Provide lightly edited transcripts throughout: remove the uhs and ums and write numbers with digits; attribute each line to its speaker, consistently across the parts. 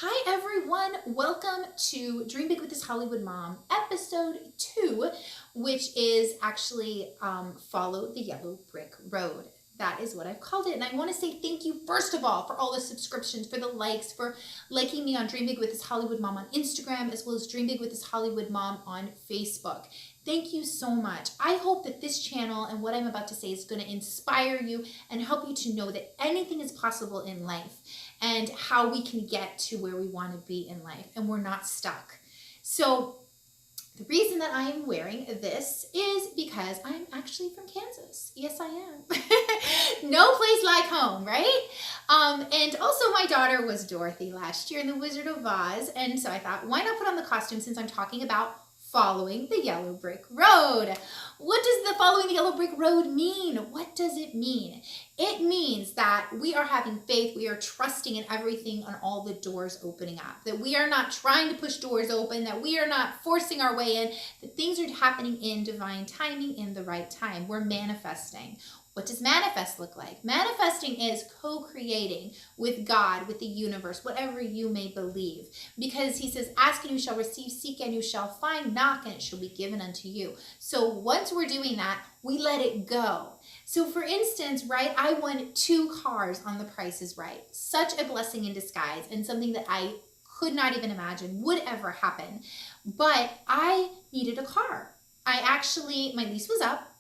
Speaker 1: Hi everyone, welcome to Dream Big with This Hollywood Mom, episode 2, which is actually Follow the Yellow Brick Road. That is what I've called it. And I want to say thank you, first of all, for all the subscriptions, for the likes, for liking me on Dream Big with This Hollywood Mom on Instagram, as well as Dream Big with This Hollywood Mom on Facebook. Thank you so much. I hope that this channel and what I'm about to say is going to inspire you and help you to know that anything is possible in life and how we can get to where we want to be in life and we're not stuck. So the reason that I am wearing this is because I'm actually from Kansas. Yes, I am. No place like home, right? And also my daughter was Dorothy last year in The Wizard of Oz. And so I thought, why not put on the costume since I'm talking about following the yellow brick road. What does the following the yellow brick road mean? What does it mean? It means that we are having faith, we are trusting in everything on all the doors opening up, that we are not trying to push doors open, that we are not forcing our way in, that things are happening in divine timing in the right time. We're manifesting. What does manifest look like? Manifesting is co-creating with God, with the universe, whatever you may believe. Because he says, ask and you shall receive, seek and you shall find, knock and it shall be given unto you. So once we're doing that, we let it go. So for instance, right, I won 2 cars on The Price is Right. Such a blessing in disguise and something that I could not even imagine would ever happen. But I needed a car. My lease was up.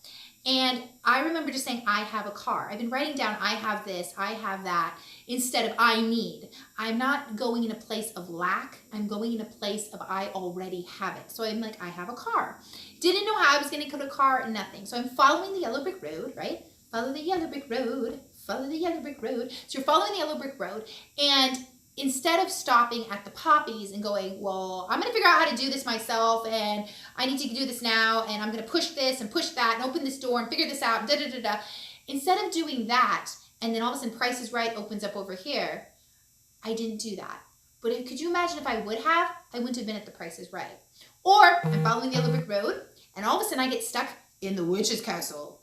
Speaker 1: And I remember just saying, I have a car. I've been writing down, I have this, I have that, instead of I need. I'm not going in a place of lack. I'm going in a place of I already have it. So I'm like, I have a car. Didn't know how I was going to get a car, nothing. So I'm following the yellow brick road, right? Follow the yellow brick road. Follow the yellow brick road. So you're following the yellow brick road. And instead of stopping at the poppies and going, well, I'm going to figure out how to do this myself and I need to do this now and I'm going to push this and push that and open this door and figure this out and da-da-da-da. Instead of doing that, and then all of a sudden Price is Right opens up over here, I didn't do that. But could you imagine if I would have? I wouldn't have been at the Price is Right. Or I'm following the yellow brick road and all of a sudden I get stuck in the witch's castle.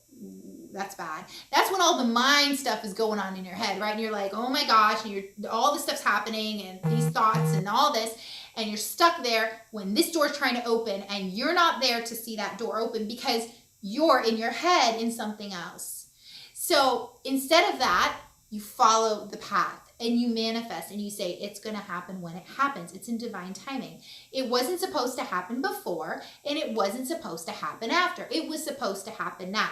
Speaker 1: That's bad. That's when all the mind stuff is going on in your head, right? And you're like, oh my gosh, and all this stuff's happening and these thoughts and all this, and you're stuck there when this door's trying to open and you're not there to see that door open because you're in your head in something else. So instead of that, you follow the path and you manifest and you say, it's going to happen when it happens. It's in divine timing. It wasn't supposed to happen before and it wasn't supposed to happen after. It was supposed to happen now.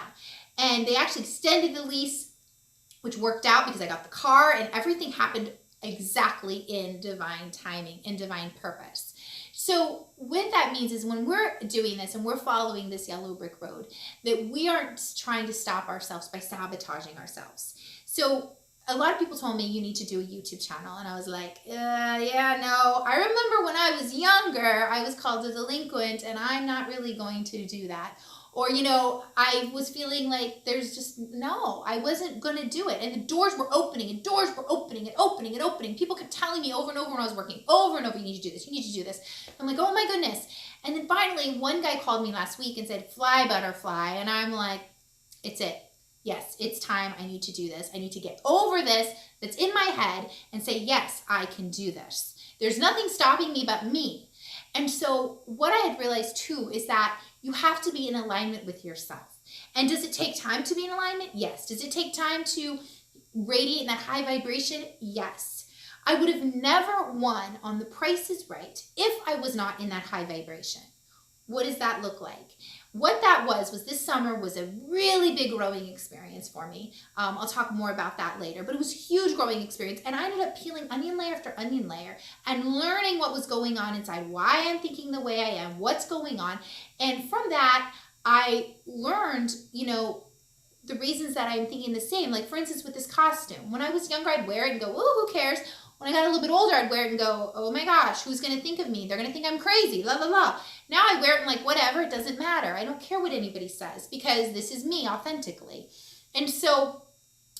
Speaker 1: And they actually extended the lease, which worked out because I got the car and everything happened exactly in divine timing and divine purpose. So what that means is when we're doing this and we're following this yellow brick road, that we aren't trying to stop ourselves by sabotaging ourselves. So a lot of people told me you need to do a YouTube channel. And I was like, yeah, no. I remember when I was younger, I was called a delinquent and I'm not really going to do that. Or, I was feeling like there's just, no, I wasn't going to do it. And the doors were opening and doors were opening and opening and opening. People kept telling me over and over when I was working, over and over, you need to do this, you need to do this. I'm like, oh my goodness. And then finally, one guy called me last week and said, fly, butterfly. And I'm like, it's it. Yes, it's time. I need to do this. I need to get over this that's in my head and say, yes, I can do this. There's nothing stopping me but me. And so what I had realized too is that you have to be in alignment with yourself. And does it take time to be in alignment? Yes. Does it take time to radiate in that high vibration? Yes. I would have never won on The Price is Right if I was not in that high vibration. What does that look like? What that was this summer was a really big growing experience for me. I'll talk more about that later, but it was a huge growing experience. And I ended up peeling onion layer after onion layer and learning what was going on inside, why I'm thinking the way I am, what's going on. And from that, I learned, the reasons that I'm thinking the same. Like for instance, with this costume, when I was younger, I'd wear it and go, oh, who cares? When I got a little bit older, I'd wear it and go, oh my gosh, who's going to think of me? They're going to think I'm crazy, la, la, la. Now I wear it and like, whatever, it doesn't matter. I don't care what anybody says because this is me authentically. And so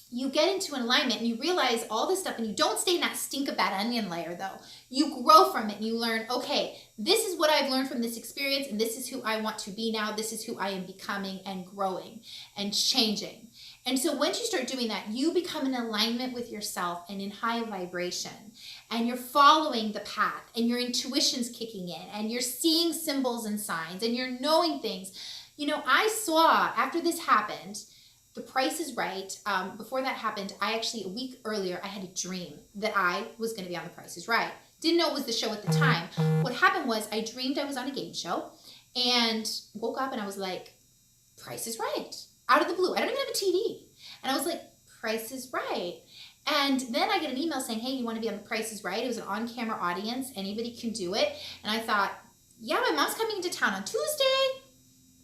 Speaker 1: you get into an alignment and you realize all this stuff and you don't stay in that stink of that onion layer though. You grow from it and you learn, okay, this is what I've learned from this experience and this is who I want to be now. This is who I am becoming and growing and changing. And so once you start doing that, you become in alignment with yourself and in high vibration, and you're following the path, and your intuition's kicking in, and you're seeing symbols and signs, and you're knowing things. You know, I saw, after this happened, The Price is Right. Before that happened, I actually, a week earlier, I had a dream that I was going to be on The Price is Right. Didn't know it was the show at the time. What happened was I dreamed I was on a game show and woke up and I was like, Price is Right. Out of the blue. I don't even have a TV. And I was like, Price is Right. And then I get an email saying, hey, you want to be on The Price is Right? It was an on-camera audience. Anybody can do it. And I thought, yeah, my mom's coming into town on Tuesday.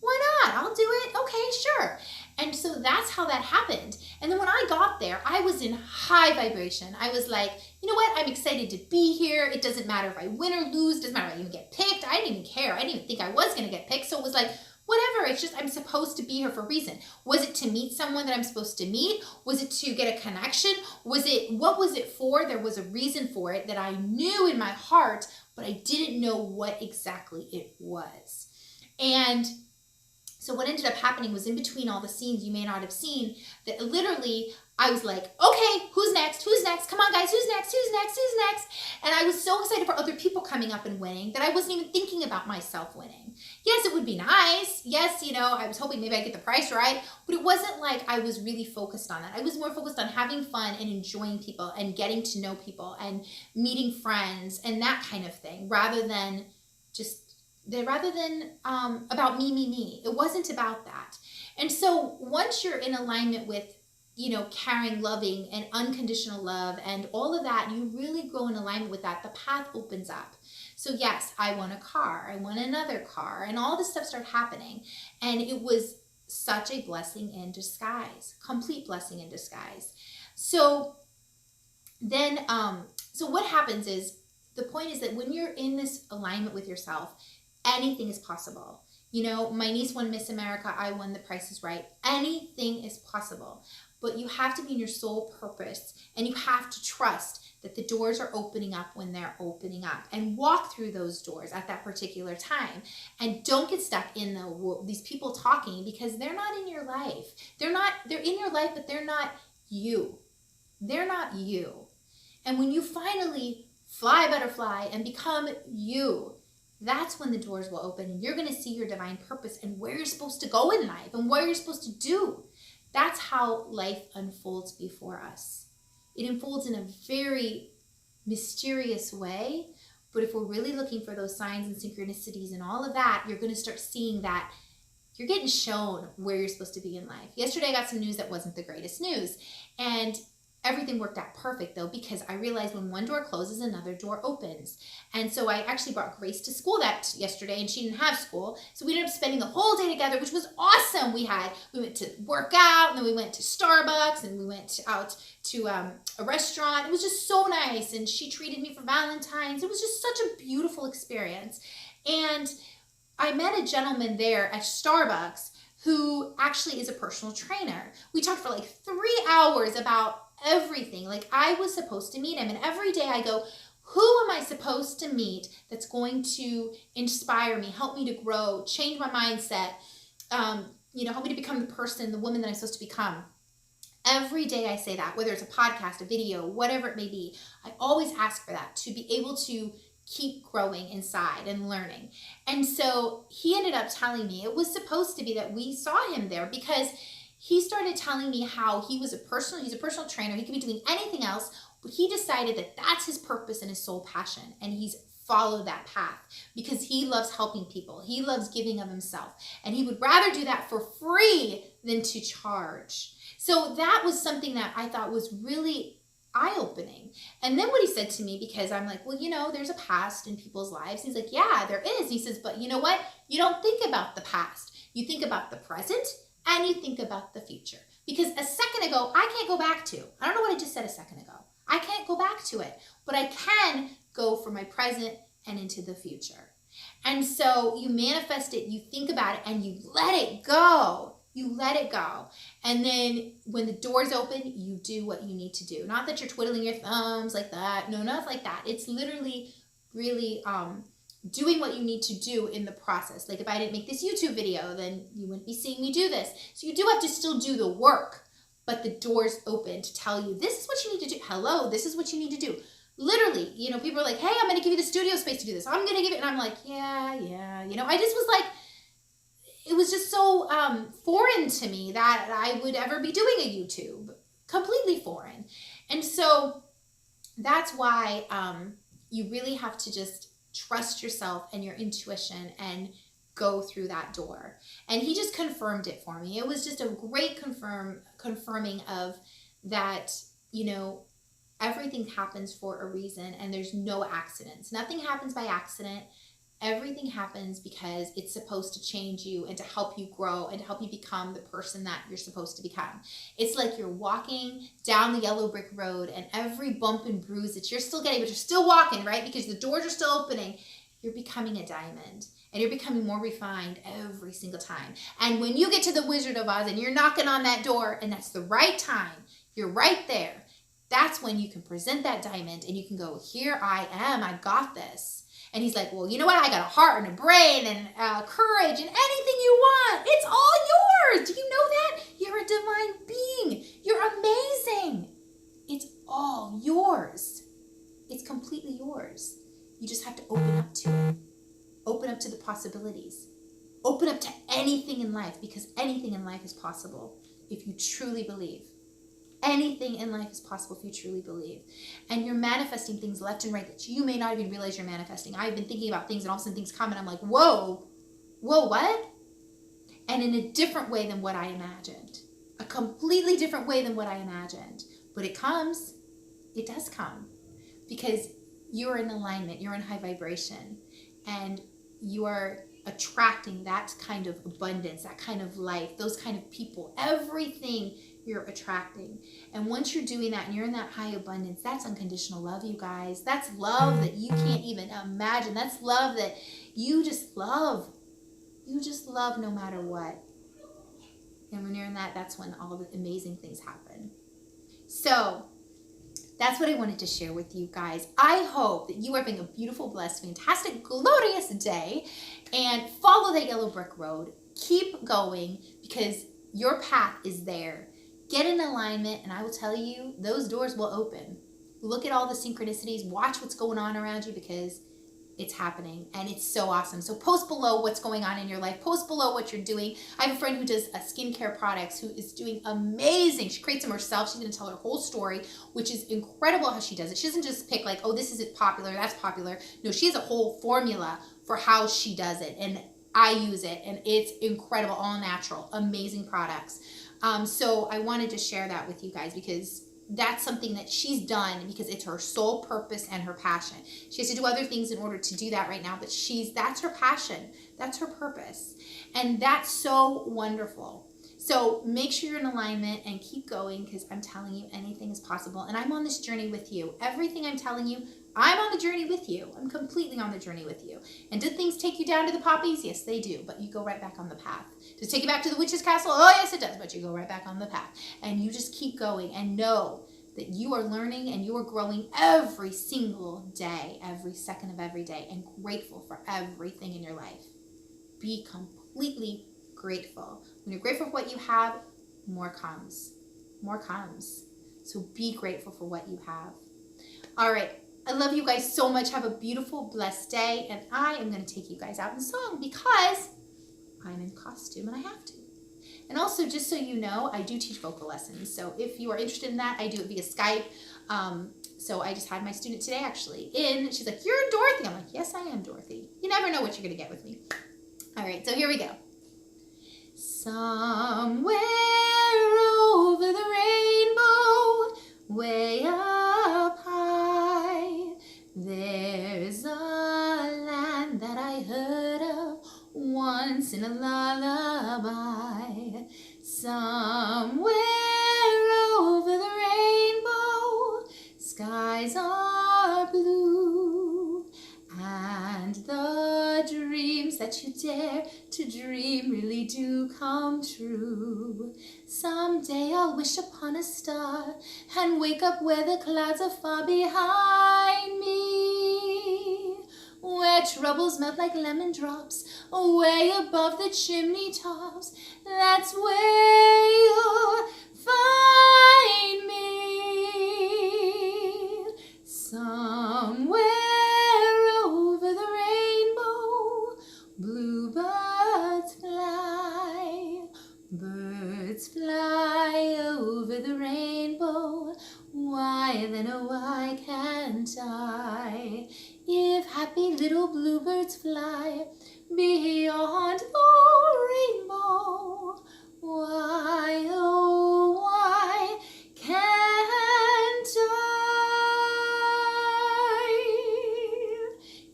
Speaker 1: Why not? I'll do it. Okay, sure. And so that's how that happened. And then when I got there, I was in high vibration. I was like, you know what? I'm excited to be here. It doesn't matter if I win or lose. It doesn't matter if I even get picked. I didn't even care. I didn't even think I was going to get picked. So it was like, whatever. It's just I'm supposed to be here for a reason. Was it to meet someone that I'm supposed to meet? Was it to get a connection? What was it for? There was a reason for it that I knew in my heart, but I didn't know what exactly it was. And so what ended up happening was in between all the scenes you may not have seen, that literally I was like, okay, who's next? Who's next? Come on, guys, who's next? Who's next? Who's next? And I was so excited for other people coming up and winning that I wasn't even thinking about myself winning. Yes, it would be nice. Yes, you know, I was hoping maybe I'd get the price right, but it wasn't like I was really focused on that. I was more focused on having fun and enjoying people and getting to know people and meeting friends and that kind of thing, rather than about me. It wasn't about that. And so once you're in alignment with, you know, caring, loving, and unconditional love and all of that, you really grow in alignment with that, the path opens up. So yes, I want a car, I want another car, and all this stuff started happening. And it was such a blessing in disguise, complete blessing in disguise. So then, so what happens is, the point is that when you're in this alignment with yourself, anything is possible. You know, my niece won Miss America. I won The Price is Right. Anything is possible. But you have to be in your soul purpose, and you have to trust that the doors are opening up when they're opening up, and walk through those doors at that particular time. And don't get stuck in these people talking, because they're not in your life. They're in your life, but they're not you. They're not you. And when you finally fly butterfly and become you, that's when the doors will open, and you're going to see your divine purpose and where you're supposed to go in life and what you're supposed to do. That's how life unfolds before us. It unfolds in a very mysterious way, but if we're really looking for those signs and synchronicities and all of that, you're going to start seeing that you're getting shown where you're supposed to be in life. Yesterday I got some news that wasn't the greatest news, and everything worked out perfect though, because I realized when one door closes, another door opens. And so I actually brought Grace to school yesterday, and she didn't have school. So we ended up spending the whole day together, which was awesome. We went to work out, and then we went to Starbucks, and we went out to a restaurant. It was just so nice. And she treated me for Valentine's. It was just such a beautiful experience. And I met a gentleman there at Starbucks who actually is a personal trainer. We talked for like 3 hours about everything. Like, I was supposed to meet him, and every day I go, who am I supposed to meet that's going to inspire me, help me to grow, change my mindset, help me to become the person, the woman that I'm supposed to become. Every day I say that, whether it's a podcast, a video, whatever it may be, I always ask for that, to be able to keep growing inside and learning. And so he ended up telling me it was supposed to be that we saw him there, because he started telling me how he's a personal trainer. He could be doing anything else, but he decided that that's his purpose and his soul passion. And he's followed that path because he loves helping people. He loves giving of himself. And he would rather do that for free than to charge. So that was something that I thought was really eye-opening. And then what he said to me, because I'm like, well, there's a past in people's lives. He's like, yeah, there is. He says, but you know what? You don't think about the past. You think about the present, and you think about the future. Because a second ago, I can't go back to. I don't know what I just said a second ago. I can't go back to it, but I can go from my present and into the future. And so you manifest it, you think about it, and you let it go. You let it go. And then when the doors open, you do what you need to do. Not that you're twiddling your thumbs like that. No, not like that. It's literally really doing what you need to do in the process. Like, if I didn't make this YouTube video, then you wouldn't be seeing me do this. So you do have to still do the work, but the door's open to tell you, this is what you need to do. Hello, this is what you need to do. Literally, people are like, hey, I'm going to give you the studio space to do this. I'm going to give it. And I'm like, yeah. I just was like, it was just so foreign to me that I would ever be doing a YouTube. Completely foreign. And so that's why you really have to just trust yourself and your intuition and go through that door. And he just confirmed it for me. It was just a great confirming of that, everything happens for a reason and there's no accidents. Nothing happens by accident. Everything happens because it's supposed to change you and to help you grow and to help you become the person that you're supposed to become. It's like you're walking down the yellow brick road and every bump and bruise that you're still getting, but you're still walking, right? Because the doors are still opening. You're becoming a diamond and you're becoming more refined every single time. And when you get to the Wizard of Oz and you're knocking on that door and that's the right time, you're right there. That's when you can present that diamond and you can go, here I am, I got this. And he's like, well, you know what? I got a heart and a brain and courage and anything you want. It's all yours. Do you know that? You're a divine being. You're amazing. It's all yours. It's completely yours. You just have to open up to it. Open up to the possibilities. Open up to anything in life, because anything in life is possible if you truly believe. Anything in life is possible if you truly believe. And you're manifesting things left and right that you may not even realize you're manifesting. I've been thinking about things and all of a sudden things come and I'm like, whoa, what? And in a different way than what I imagined. A completely different way than what I imagined. But it comes. It does come. Because you're in alignment. You're in high vibration. And you are attracting that kind of abundance, that kind of life, those kind of people, everything you're attracting. And once you're doing that and you're in that high abundance, that's unconditional love, you guys. That's love that you can't even imagine. That's love that you just love. You just love no matter what. And when you're in that, that's when all the amazing things happen. So that's what I wanted to share with you guys. I hope that you are having a beautiful, blessed, fantastic, glorious day and follow that yellow brick road. Keep going because your path is there. Get in alignment and I will tell you, those doors will open. Look at all the synchronicities. Watch what's going on around you because it's happening and it's so awesome. So post below what's going on in your life. Post below what you're doing. I have a friend who does skincare products who is doing amazing. She creates them herself. She's going to tell her whole story, which is incredible how she does it. She doesn't just pick like, oh, this isn't popular, that's popular. No, she has a whole formula for how she does it. And I use it and it's incredible, all natural, amazing products. So I wanted to share that with you guys because that's something that she's done because it's her sole purpose and her passion. She has to do other things in order to do that right now, but that's her passion. That's her purpose. And that's so wonderful. So make sure you're in alignment and keep going because I'm telling you anything is possible. And I'm on this journey with you. Everything I'm telling you, I'm on the journey with you. I'm completely on the journey with you. And did things take you down to the poppies? Yes, they do. But you go right back on the path. Does it take you back to the witch's castle? Oh, yes, it does. But you go right back on the path. And you just keep going and know that you are learning and you are growing every single day, every second of every day, and grateful for everything in your life. Be completely grateful. When you're grateful for what you have, more comes. More comes. So be grateful for what you have. All right. I love you guys so much. Have a beautiful, blessed day. And I am going to take you guys out in song because I'm in costume and I have to. And also, just so you know, I do teach vocal lessons. So if you are interested in that, I do it via Skype. So I just had my student today actually in. She's like, you're Dorothy. I'm like, yes, I am Dorothy. You never know what you're going to get with me. All right, so here we go. Somewhere over the rainbow, way up high, there's a land that I heard of once in a lullaby. Somewhere over the rainbow, skies are blue, and the dreams that you dare to dream really do come true. Someday I'll wish upon a star and wake up where the clouds are far behind me, where troubles melt like lemon drops, way above the chimney tops. That's where you'll find find me somewhere over the rainbow. Bluebirds fly, birds fly over the rainbow. Why then, oh, why can't I? If happy little bluebirds fly beyond the rainbow, why, oh, why can't I?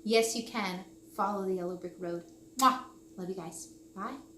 Speaker 1: Yes, you can. Follow the yellow brick road. Mwah! Love you guys. Bye.